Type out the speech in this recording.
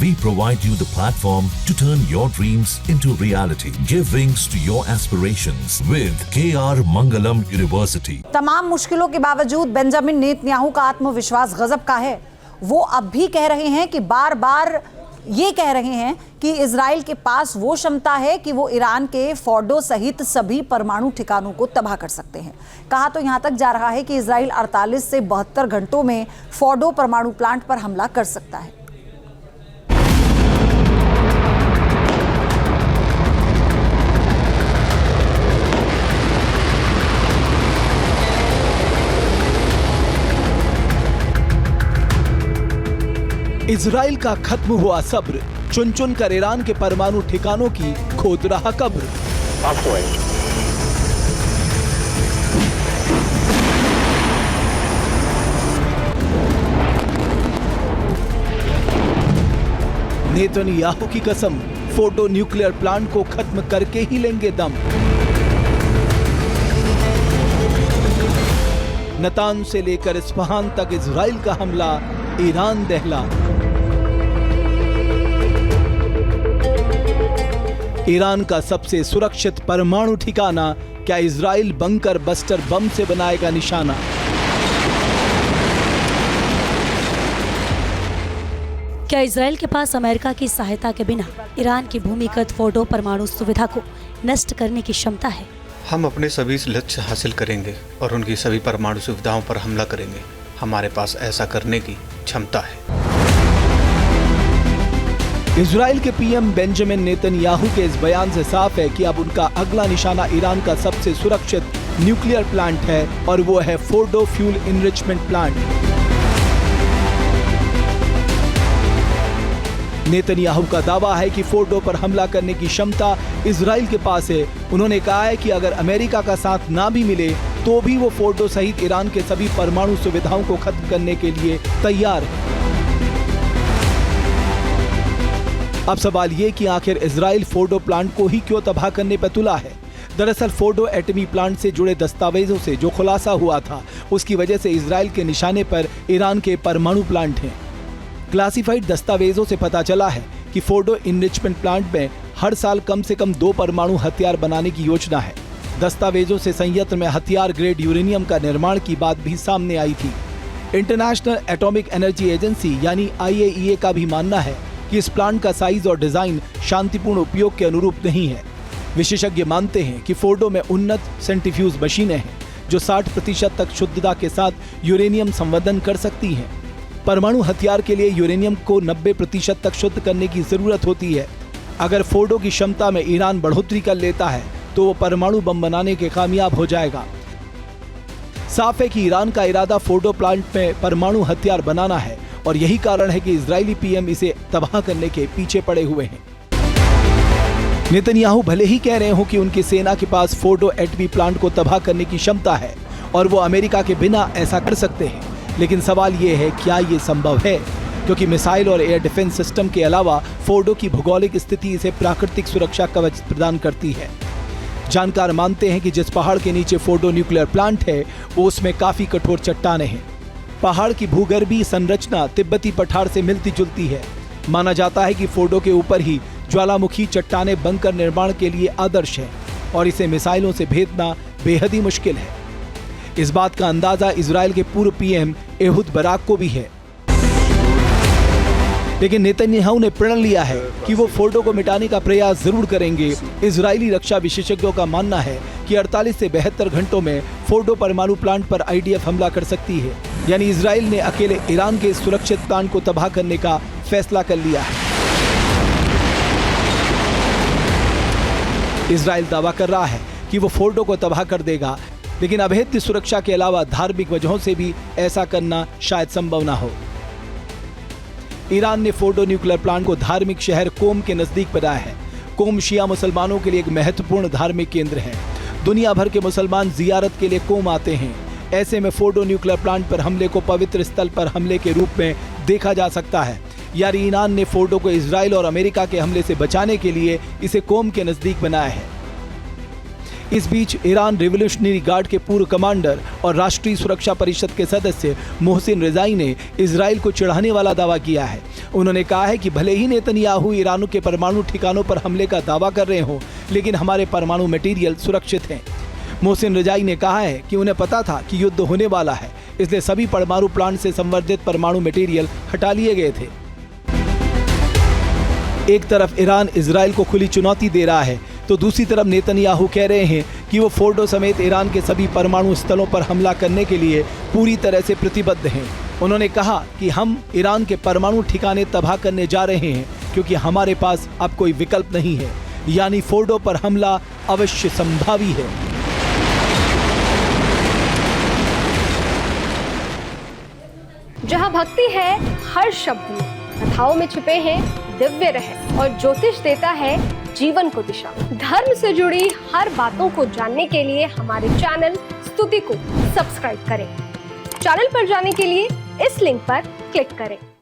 We provide you the platform to turn your dreams into reality. Give wings to your aspirations with KR Mangalam University. तमाम मुश्किलों के बावजूद Benjamin Netanyahu का आत्मविश्वास गजब का है। वो अब भी कह रहे हैं कि बार बार ये कह रहे हैं कि इजराइल के पास वो क्षमता है कि वो ईरान के फोर्डो सहित सभी परमाणु ठिकानों को तबाह कर सकते हैं। कहा तो यहां तक जा रहा है कि इजराइल 48 से 72 घंटों में फोर्डो परमाणु प्लांट पर हमला कर सकता है। इजराइल का खत्म हुआ सब्र, चुन चुन कर ईरान के परमाणु ठिकानों की खोद रहा कब्र। नेतन्याहू की कसम, फोर्डो न्यूक्लियर प्लांट को खत्म करके ही लेंगे दम। नतांज से लेकर इस्फहान तक इजराइल का हमला, ईरान दहला। ईरान का सबसे सुरक्षित परमाणु ठिकाना क्या इजराइल बंकर बस्टर बम से बनाएगा निशाना? क्या इजराइल के पास अमेरिका की सहायता के बिना ईरान की भूमिगत फोर्डो परमाणु सुविधा को नष्ट करने की क्षमता है? हम अपने सभी लक्ष्य हासिल करेंगे और उनकी सभी परमाणु सुविधाओं पर हमला करेंगे। हमारे पास ऐसा करने की क्षमता है। इजराइल के पीएम बेंजामिन नेतन्याहू के इस बयान से साफ है कि अब उनका अगला निशाना ईरान का सबसे सुरक्षित न्यूक्लियर प्लांट है और वो है Fordow fuel enrichment plant. Netanyahu का दावा है कि फोर्डो पर हमला करने की क्षमता इजराइल के पास है। उन्होंने कहा है कि अगर अमेरिका का साथ ना भी मिले तो भी वो फोर्डो सहित ईरान के सभी परमाणु सुविधाओं को खत्म करने के लिए तैयार है। अब सवाल ये कि आखिर इजराइल फोर्डो प्लांट को ही क्यों तबाह करने पर तुला है? दरअसल फोर्डो एटमी प्लांट से जुड़े दस्तावेजों से जो खुलासा हुआ था, उसकी वजह से इजराइल के निशाने पर ईरान के परमाणु प्लांट हैं। क्लासिफाइड दस्तावेजों से पता चला है कि फोर्डो इनरिचमेंट प्लांट में हर साल कम से कम 2 परमाणु हथियार बनाने की योजना है। दस्तावेजों से संयंत्र में हथियार ग्रेड यूरेनियम का निर्माण की बात भी सामने आई थी। इंटरनेशनल एटॉमिक एनर्जी एजेंसी यानी IAEA का भी मानना है कि इस प्लांट का साइज और डिजाइन शांतिपूर्ण उपयोग के अनुरूप नहीं है। विशेषज्ञ मानते हैं कि फोर्डो में उन्नत सेंट्रीफ्यूज मशीनें हैं जो 60% तक शुद्धता के साथ यूरेनियम संवर्धन कर सकती हैं। परमाणु हथियार के लिए यूरेनियम को 90% तक शुद्ध करने की जरूरत होती है। अगर फोर्डो की क्षमता में ईरान बढ़ोतरी कर लेता है तो वो परमाणु बम बनाने के कामयाब हो जाएगा। साफ है कि ईरान का इरादा फोर्डो प्लांट में परमाणु हथियार बनाना है और यही कारण है कि इजरायली पीएम इसे तबाह करने के पीछे पड़े हुए हैं। नेतन्याहू भले ही कह रहे हो कि उनकी सेना के पास फोर्डो एटमी प्लांट को तबाह करने की क्षमता है और वो अमेरिका के बिना ऐसा कर सकते हैं, लेकिन सवाल ये है क्या ये संभव है? क्योंकि मिसाइल और एयर डिफेंस सिस्टम के अलावा फोर्डो की भौगोलिक स्थिति इसे प्राकृतिक सुरक्षा कवच प्रदान करती है। जानकार मानते हैं कि जिस पहाड़ के नीचे फोर्डो न्यूक्लियर प्लांट है वो उसमें काफी कठोर चट्टानें हैं। पहाड़ की भूगर्भीय संरचना तिब्बती पठार से मिलती जुलती है। माना जाता है कि फोर्डो के ऊपर ही ज्वालामुखी चट्टानें बंकर निर्माण के लिए आदर्श है और इसे मिसाइलों से भेदना बेहद ही मुश्किल है। इस बात का अंदाजा इजराइल के पूर्व पीएम एहुद बराक को भी है। लेकिन नेतन्याहू ने प्रण लिया है कि वो फोर्डो को मिटाने का प्रयास जरूर करेंगे। इजरायली रक्षा विशेषज्ञों का मानना है कि 48 से 72 घंटों में फोर्डो परमाणु प्लांट पर IDF हमला कर सकती है। यानी इजराइल ने अकेले ईरान के सुरक्षित प्लांट को तबाह करने का फैसला कर लिया है। इजराइल दावा कर रहा है कि वो फोर्डो को तबाह कर देगा, लेकिन अभेद्य सुरक्षा के अलावा धार्मिक वजहों से भी ऐसा करना शायद संभव ना हो। ईरान ने फोर्डो न्यूक्लियर प्लांट को धार्मिक शहर कोम के नजदीक बनाया है। कोम शिया मुसलमानों के लिए एक महत्वपूर्ण धार्मिक केंद्र है। दुनिया भर के मुसलमान जियारत के लिए कोम आते हैं। ऐसे में फोर्डो न्यूक्लियर प्लांट पर हमले को पवित्र स्थल पर हमले के रूप में देखा जा सकता है। यानी ईरान ने फोर्डो को इजराइल और अमेरिका के हमले से बचाने के लिए इसे कोम के नजदीक बनाया है। इस बीच ईरान रिवोल्यूशनरी गार्ड के पूर्व कमांडर और राष्ट्रीय सुरक्षा परिषद के सदस्य मोहसिन रिजाई ने इजराइल को चिढ़ाने वाला दावा किया है। उन्होंने कहा है कि भले ही नेतन्याहू ईरान के परमाणु ठिकानों पर हमले का दावा कर रहे हों, लेकिन हमारे परमाणु मटेरियल सुरक्षित हैं। मोहसिन रजाई ने कहा है कि उन्हें पता था कि युद्ध होने वाला है, इसलिए सभी परमाणु प्लांट से संवर्धित परमाणु मटेरियल हटा लिए गए थे। एक तरफ ईरान इजराइल को खुली चुनौती दे रहा है, तो दूसरी तरफ नेतन्याहू कह रहे हैं कि वो फोर्डो समेत ईरान के सभी परमाणु स्थलों पर हमला करने के लिए पूरी तरह से प्रतिबद्ध हैं। उन्होंने कहा कि हम ईरान के परमाणु ठिकाने तबाह करने जा रहे हैं, क्योंकि हमारे पास अब कोई विकल्प नहीं है, यानी फोर्डो पर हमला अवश्य संभावी है। जहाँ भक्ति है हर शब्द में, कथाओं में छुपे हैं दिव्य रहस्य और ज्योतिष देता है जीवन को दिशा। धर्म से जुड़ी हर बातों को जानने के लिए हमारे चैनल स्तुति को सब्सक्राइब करें। चैनल पर जाने के लिए इस लिंक पर क्लिक करें।